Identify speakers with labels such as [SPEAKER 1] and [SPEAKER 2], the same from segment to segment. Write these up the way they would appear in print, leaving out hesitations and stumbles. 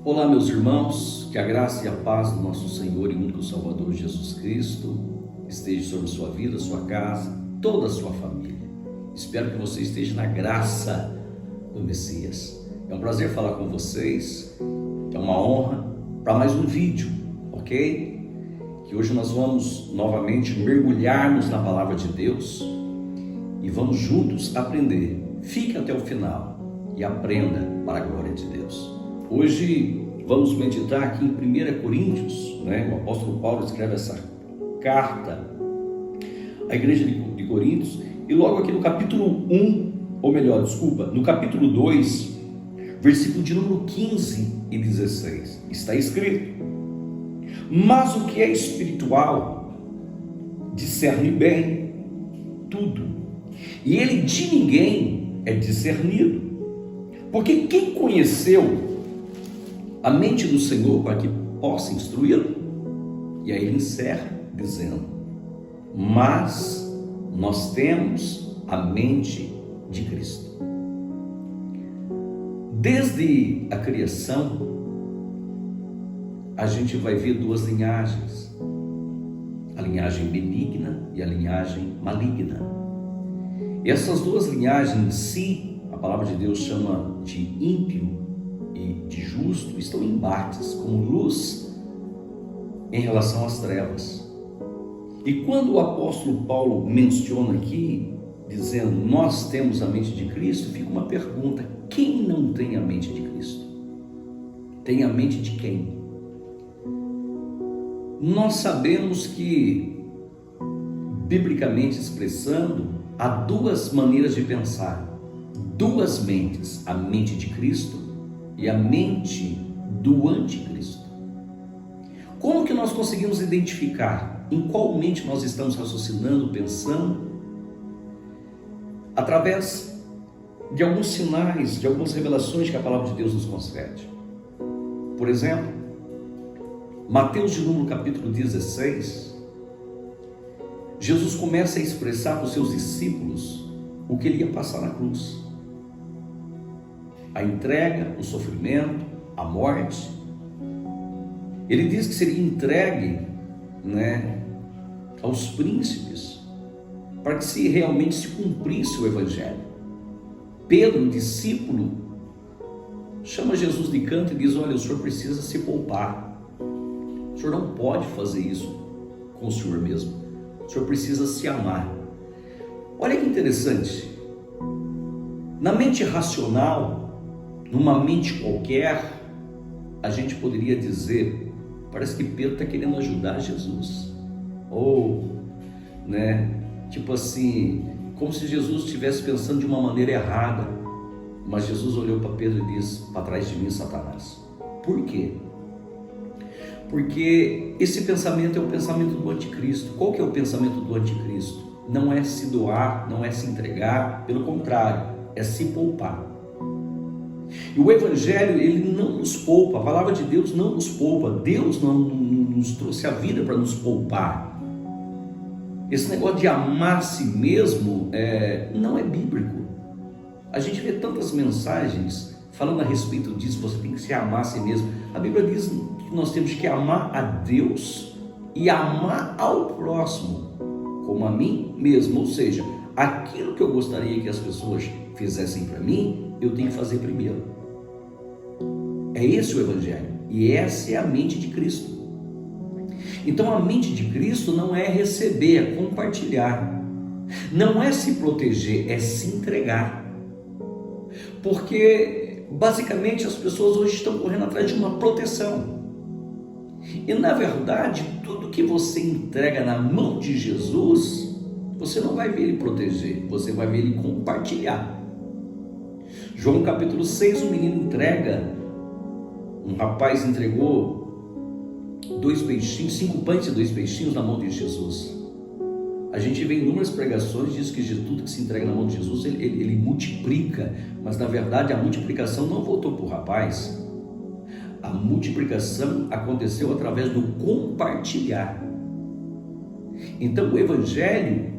[SPEAKER 1] Olá, meus irmãos, que a graça e a paz do nosso Senhor e único Salvador Jesus Cristo esteja sobre sua vida, sua casa, toda a sua família. Espero que você esteja na graça do Messias. É um prazer falar com vocês, é uma honra para mais um vídeo, ok? Que hoje nós vamos novamente mergulharmos na palavra de Deus e vamos juntos aprender. Fique até o final e aprenda para a glória de Deus. Hoje vamos meditar aqui em 1 Coríntios, O apóstolo Paulo escreve essa carta à igreja de Coríntios, e logo aqui no capítulo 1, no capítulo 2, versículo de número 15 e 16, está escrito: mas o que é espiritual discerne bem tudo, e ele de ninguém é discernido, porque quem conheceu a mente do Senhor para que possa instruí-lo? E aí ele encerra dizendo: mas nós temos a mente de Cristo. Desde a criação, a gente vai ver duas linhagens: a linhagem benigna e a linhagem maligna. E essas duas linhagens em si, a palavra de Deus chama de ímpio e de justo, estão em embates, como luz em relação às trevas. E quando o apóstolo Paulo menciona aqui, dizendo nós temos a mente de Cristo, fica uma pergunta: quem não tem a mente de Cristo? Tem a mente de quem? Nós sabemos que, biblicamente expressando, há duas maneiras de pensar, duas mentes: a mente de Cristo e a mente do anticristo. Como que nós conseguimos identificar em qual mente nós estamos raciocinando, pensando? Através de alguns sinais, de algumas revelações que a palavra de Deus nos concede. Por exemplo, Mateus de número capítulo 16, Jesus começa a expressar para os seus discípulos o que ele ia passar na cruz: a entrega, o sofrimento, a morte. Ele diz que seria entregue aos príncipes, para que realmente se cumprisse o evangelho. Pedro, discípulo, chama Jesus de canto e diz: olha, o senhor precisa se poupar, o senhor não pode fazer isso com o senhor mesmo, o senhor precisa se amar. Olha que interessante, na mente racional, numa mente qualquer, a gente poderia dizer: parece que Pedro está querendo ajudar Jesus, ou tipo assim, como se Jesus estivesse pensando de uma maneira errada. Mas Jesus olhou para Pedro e disse: para trás de mim, Satanás. Por quê? Porque esse pensamento é o pensamento do anticristo. Qual que é o pensamento do anticristo? Não é se doar, não é se entregar, pelo contrário, é se poupar. E o evangelho, ele não nos poupa, a palavra de Deus não nos poupa. Deus não nos trouxe a vida para nos poupar. Esse negócio de amar a si mesmo não é bíblico. A gente vê tantas mensagens falando a respeito disso: você tem que se amar a si mesmo. A Bíblia diz que nós temos que amar a Deus e amar ao próximo como a mim mesmo. Ou seja, aquilo que eu gostaria que as pessoas fizessem para mim, eu tenho que fazer primeiro. É esse o evangelho, e essa é a mente de Cristo. Então a mente de Cristo não é receber, é compartilhar, não é se proteger, é se entregar. Porque basicamente as pessoas hoje estão correndo atrás de uma proteção, e na verdade tudo que você entrega na mão de Jesus, você não vai ver ele proteger, você vai ver ele compartilhar. João capítulo 6, um rapaz entregou 5 pães e 2 peixinhos na mão de Jesus. A gente vê em inúmeras pregações, diz que de tudo que se entrega na mão de Jesus, ele multiplica, mas na verdade a multiplicação não voltou para o rapaz. A multiplicação aconteceu através do compartilhar. Então o evangelho,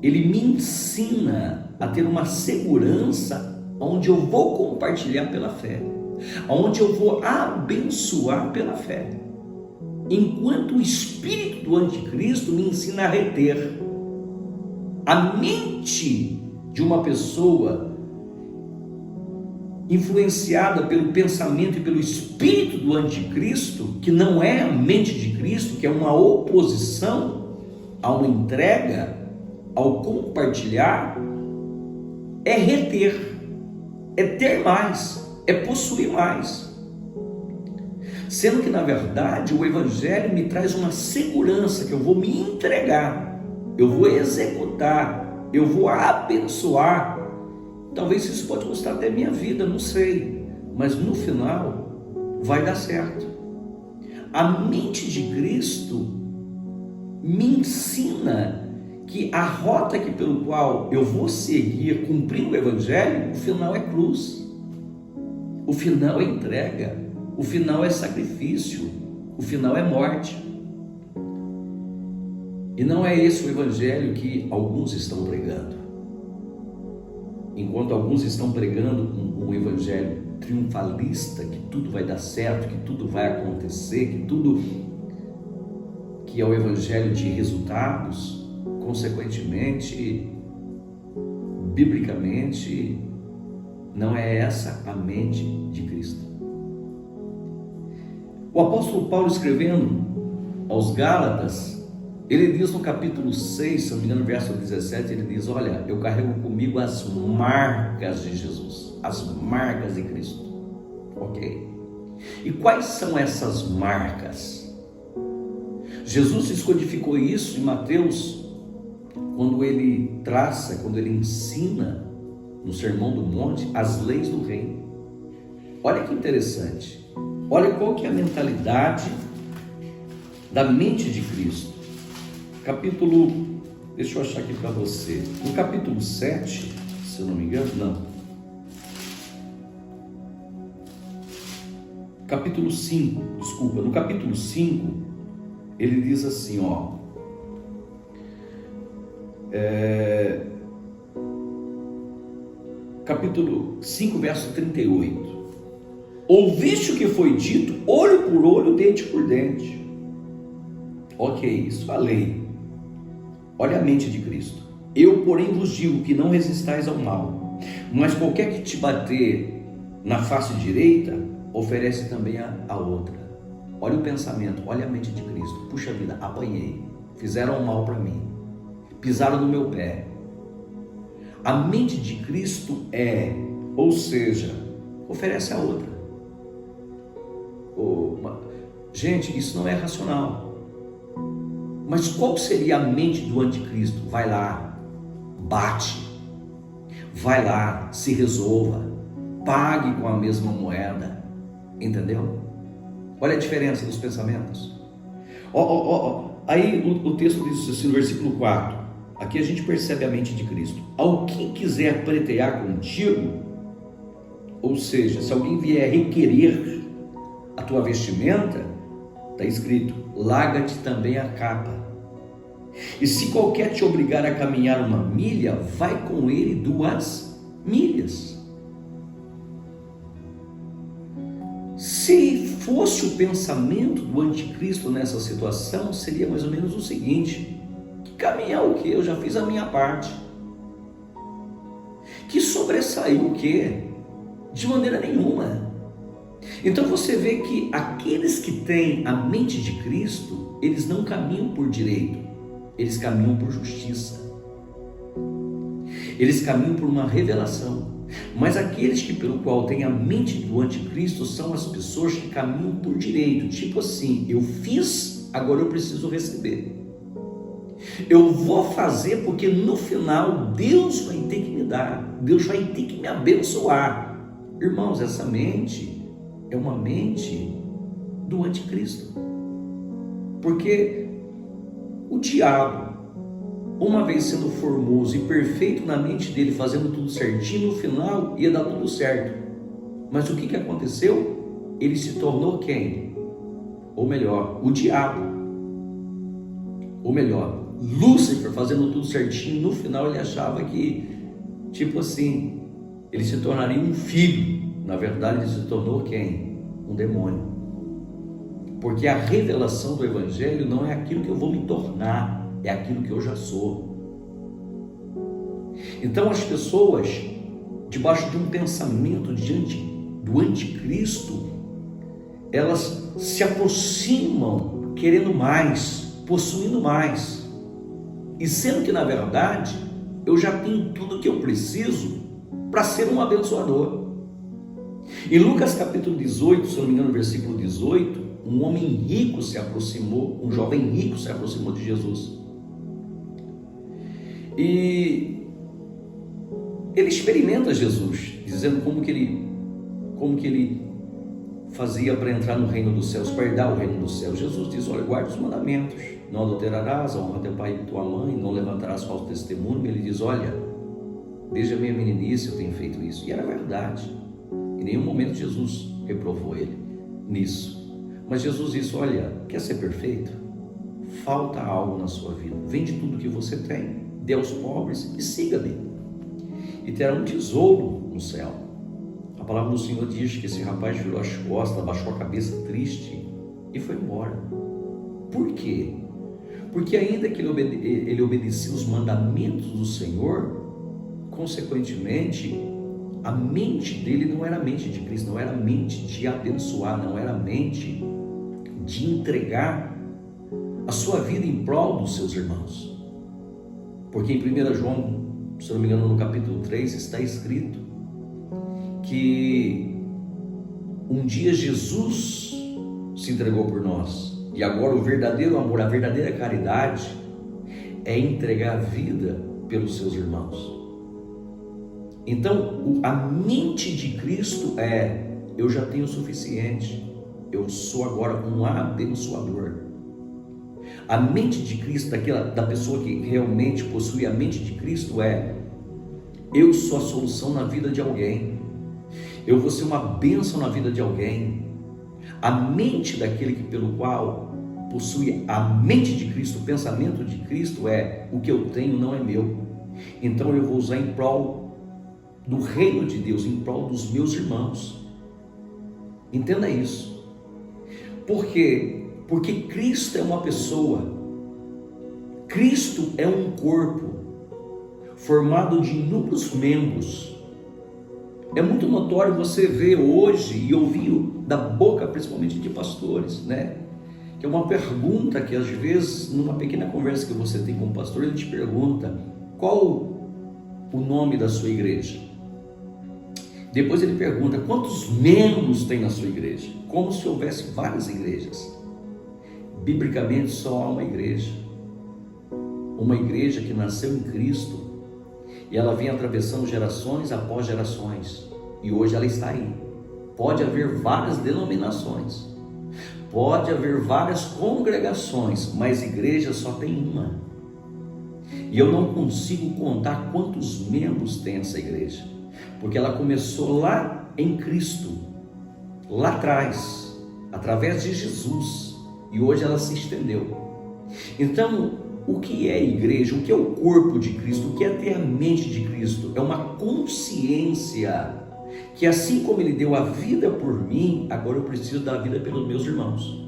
[SPEAKER 1] ele me ensina a ter uma segurança onde eu vou compartilhar pela fé. onde eu vou abençoar pela fé, enquanto o espírito do anticristo me ensina a reter. A mente de uma pessoa influenciada pelo pensamento e pelo espírito do anticristo, que não é a mente de Cristo, que é uma oposição a uma entrega, ao compartilhar, é reter, é ter mais, é possuir mais. Sendo que, na verdade, o Evangelho me traz uma segurança que eu vou me entregar, eu vou executar, eu vou abençoar. Talvez isso pode custar até minha vida, não sei, mas no final vai dar certo. A mente de Cristo me ensina que a rota pelo qual eu vou seguir cumprindo o Evangelho, o final é cruz, o final é entrega, o final é sacrifício, o final é morte. E não é esse o Evangelho que alguns estão pregando. Enquanto alguns estão pregando um Evangelho triunfalista, que tudo vai dar certo, que tudo vai acontecer, que é o Evangelho de resultados, consequentemente, biblicamente, não é essa a mente de Cristo. O apóstolo Paulo, escrevendo aos Gálatas, ele diz no capítulo 6, se não me engano, verso 17, ele diz: olha, eu carrego comigo as marcas de Jesus, as marcas de Cristo. Ok? E quais são essas marcas? Jesus descodificou isso em Mateus, quando ele traça, quando ele ensina no Sermão do Monte as leis do reino. Olha que interessante, olha qual que é a mentalidade da mente de Cristo. Capítulo, deixa eu achar aqui para você, no capítulo 7, se eu não me engano, não, capítulo 5, desculpa, no capítulo 5, ele diz assim, ó, capítulo 5, verso 38, ouviste o que foi dito, olho por olho, dente por dente. Ok, isso é a lei. Olha a mente de Cristo. Eu, porém, vos digo que não resistais ao mal, mas qualquer que te bater na face direita, oferece também a outra. Olha o pensamento, olha a mente de Cristo. Puxa vida, apanhei, fizeram mal para mim, pisaram no meu pé. A mente de Cristo ou seja, oferece a outra. Gente, isso não é racional. Mas qual seria a mente do anticristo? Vai lá, bate, vai lá, se resolva, pague com a mesma moeda, entendeu? Olha a diferença dos pensamentos. Aí o texto diz assim no versículo 4, aqui a gente percebe a mente de Cristo. Ao que quiser pretear contigo, ou seja, se alguém vier requerer a tua vestimenta, está escrito, larga-te também a capa. E se qualquer te obrigar a caminhar 1 milha, vai com ele 2 milhas. Se fosse o pensamento do anticristo nessa situação, seria mais ou menos o seguinte: que caminhar o quê? Eu já fiz a minha parte. Que sobressaiu o quê? De maneira nenhuma. Então você vê que aqueles que têm a mente de Cristo, eles não caminham por direito, eles caminham por justiça, eles caminham por uma revelação. Mas aqueles que pelo qual têm a mente do anticristo são as pessoas que caminham por direito, tipo assim, eu fiz, agora eu preciso receber. Eu vou fazer porque no final Deus vai ter que me dar, Deus vai ter que me abençoar. Irmãos, essa mente é uma mente do anticristo, porque o diabo, uma vez sendo formoso e perfeito na mente dele, fazendo tudo certinho, no final ia dar tudo certo. Mas o que aconteceu? Ele se tornou quem? Ou melhor, o diabo. Ou melhor, Lúcifer, fazendo tudo certinho, no final ele achava que, tipo assim, ele se tornaria um filho Na verdade, ele se tornou quem? Um demônio. Porque a revelação do Evangelho não é aquilo que eu vou me tornar, é aquilo que eu já sou. Então as pessoas, debaixo de um pensamento do anticristo, elas se aproximam querendo mais, possuindo mais, e sendo que na verdade eu já tenho tudo que eu preciso para ser um abençoador. Em Lucas capítulo 18, se eu não me engano, versículo 18, um homem rico se aproximou, um jovem rico se aproximou de Jesus. E ele experimenta Jesus, dizendo como que ele fazia para entrar no reino dos céus, para herdar o reino dos céus. Jesus diz: olha, guarda os mandamentos, não adulterarás, honra teu pai e tua mãe, não levantarás falso testemunho. Ele diz: olha, desde a minha meninice eu tenho feito isso. E era verdade. Em nenhum momento Jesus reprovou ele nisso. Mas Jesus disse: olha, quer ser perfeito? Falta algo na sua vida. Vende tudo que você tem, dê aos pobres e siga-me, e terá um tesouro no céu. A palavra do Senhor diz que esse rapaz virou as costas, abaixou a cabeça triste e foi embora. Por quê? Porque ainda que ele obedecia os mandamentos do Senhor, consequentemente, a mente dele não era a mente de Cristo, não era a mente de abençoar, não era a mente de entregar a sua vida em prol dos seus irmãos. Porque em 1 João, se eu não me engano, no capítulo 3, está escrito que um dia Jesus se entregou por nós, e agora o verdadeiro amor, a verdadeira caridade é entregar a vida pelos seus irmãos. Então, a mente de Cristo é: eu já tenho o suficiente, eu sou agora um abençoador. A mente de Cristo, da pessoa que realmente possui a mente de Cristo, é: eu sou a solução na vida de alguém, eu vou ser uma bênção na vida de alguém. A mente daquele pelo qual possui a mente de Cristo, o pensamento de Cristo é: o que eu tenho não é meu, então eu vou usar em prol do reino de Deus, em prol dos meus irmãos. Entenda isso. Por quê? Porque Cristo é uma pessoa, Cristo é um corpo formado de inúmeros membros. É muito notório você ver hoje e ouvir da boca, principalmente de pastores, né? Que é uma pergunta que às vezes, numa pequena conversa que você tem com o pastor, ele te pergunta: qual o nome da sua igreja? Depois ele pergunta: quantos membros tem na sua igreja? Como se houvesse várias igrejas. Biblicamente só há uma igreja que nasceu em Cristo, e ela vem atravessando gerações após gerações, e hoje ela está aí. Pode haver várias denominações, pode haver várias congregações, mas igreja só tem uma, e eu não consigo contar quantos membros tem essa igreja, porque ela começou lá em Cristo, lá atrás, através de Jesus, e hoje ela se estendeu. Então, o que é a igreja? O que é o corpo de Cristo? O que é ter a mente de Cristo? É uma consciência que, assim como Ele deu a vida por mim, agora eu preciso dar a vida pelos meus irmãos.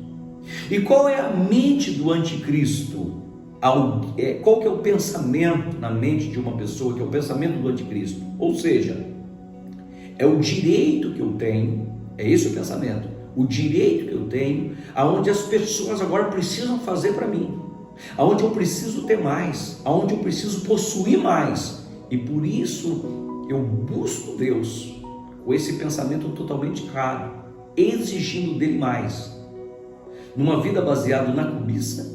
[SPEAKER 1] E qual é a mente do anticristo? Qual que é o pensamento na mente de uma pessoa, que é o pensamento do anticristo? Ou seja, é o direito que eu tenho, é esse o pensamento, o direito que eu tenho, aonde as pessoas agora precisam fazer para mim, aonde eu preciso ter mais, aonde eu preciso possuir mais, e por isso eu busco Deus com esse pensamento totalmente errado, exigindo dele mais, numa vida baseada na cobiça,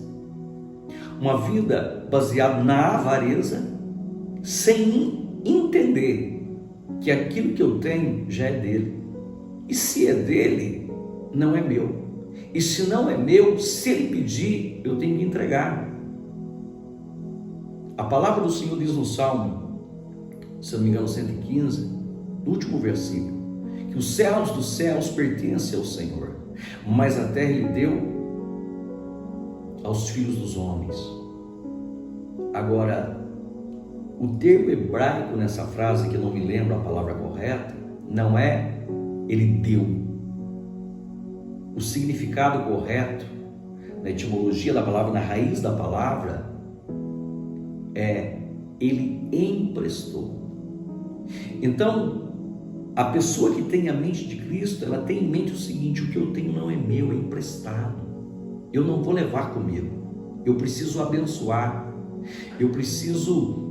[SPEAKER 1] uma vida baseada na avareza, sem entender que aquilo que eu tenho já é dele, e se é dele, não é meu, e se não é meu, se ele pedir, eu tenho que entregar. A palavra do Senhor diz no Salmo, se não me engano, 115, no último versículo, que os céus dos céus pertencem ao Senhor, mas a terra Ele deu aos filhos dos homens. Agora, o termo hebraico nessa frase, que eu não me lembro a palavra correta, não é Ele deu. O significado correto, na etimologia da palavra, na raiz da palavra, é Ele emprestou. Então, a pessoa que tem a mente de Cristo, ela tem em mente o seguinte: o que eu tenho não é meu, é emprestado. Eu não vou levar comigo. Eu preciso abençoar. Eu preciso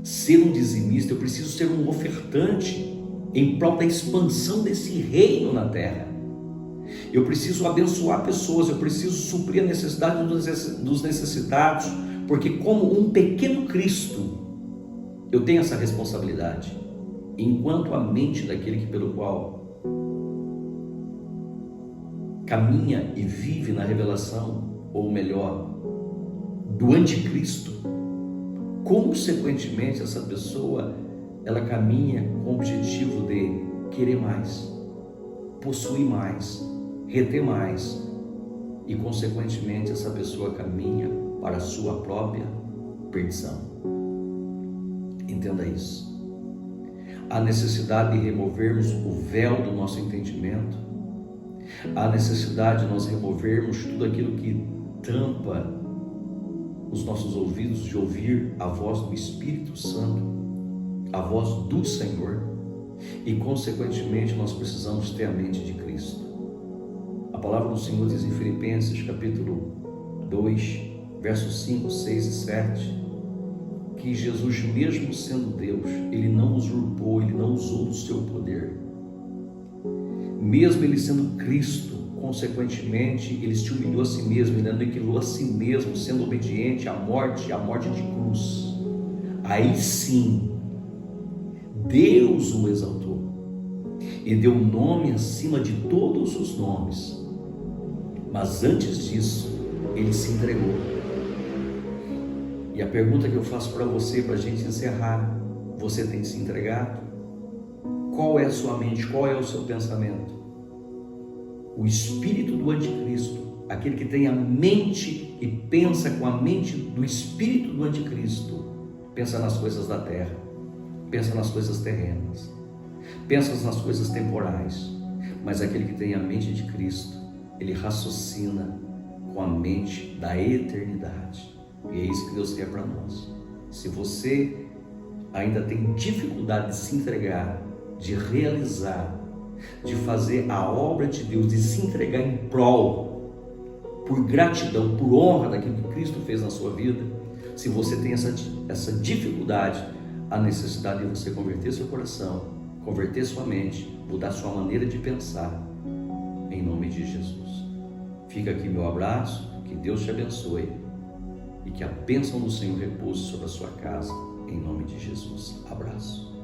[SPEAKER 1] ser um dizimista. Eu preciso ser um ofertante em prol da expansão desse reino na terra. Eu preciso abençoar pessoas. Eu preciso suprir a necessidade dos necessitados, porque como um pequeno Cristo, eu tenho essa responsabilidade. Enquanto a mente daquele pelo qual caminha e vive na revelação, ou melhor, do anticristo, consequentemente essa pessoa, ela caminha com o objetivo de querer mais, possuir mais, reter mais, e consequentemente essa pessoa caminha para a sua própria perdição. Entenda isso. Há necessidade de removermos o véu do nosso entendimento. Há necessidade de nós removermos tudo aquilo que tampa os nossos ouvidos de ouvir a voz do Espírito Santo, a voz do Senhor, e consequentemente nós precisamos ter a mente de Cristo. A palavra do Senhor diz em Filipenses capítulo 2, versos 5, 6 e 7, que Jesus, mesmo sendo Deus, Ele não usurpou, Ele não usou do seu poder. Mesmo Ele sendo Cristo, consequentemente, Ele se humilhou a si mesmo, Ele aniquilou a si mesmo, sendo obediente à morte de cruz. Aí sim, Deus o exaltou e deu um nome acima de todos os nomes. Mas antes disso, Ele se entregou. E a pergunta que eu faço para você, para a gente encerrar: você tem se entregado? Qual é a sua mente? Qual é o seu pensamento? O espírito do anticristo, aquele que tem a mente e pensa com a mente do espírito do anticristo, pensa nas coisas da terra, pensa nas coisas terrenas, pensa nas coisas temporais. Mas aquele que tem a mente de Cristo, ele raciocina com a mente da eternidade. E é isso que Deus quer para nós. Se você ainda tem dificuldade de se entregar, de realizar, de fazer a obra de Deus, de se entregar em prol, por gratidão, por honra daquilo que Cristo fez na sua vida, se você tem essa dificuldade, a necessidade de você converter seu coração, converter sua mente, mudar sua maneira de pensar, em nome de Jesus. Fica aqui meu abraço, que Deus te abençoe e que a bênção do Senhor repouse sobre a sua casa, em nome de Jesus. Abraço.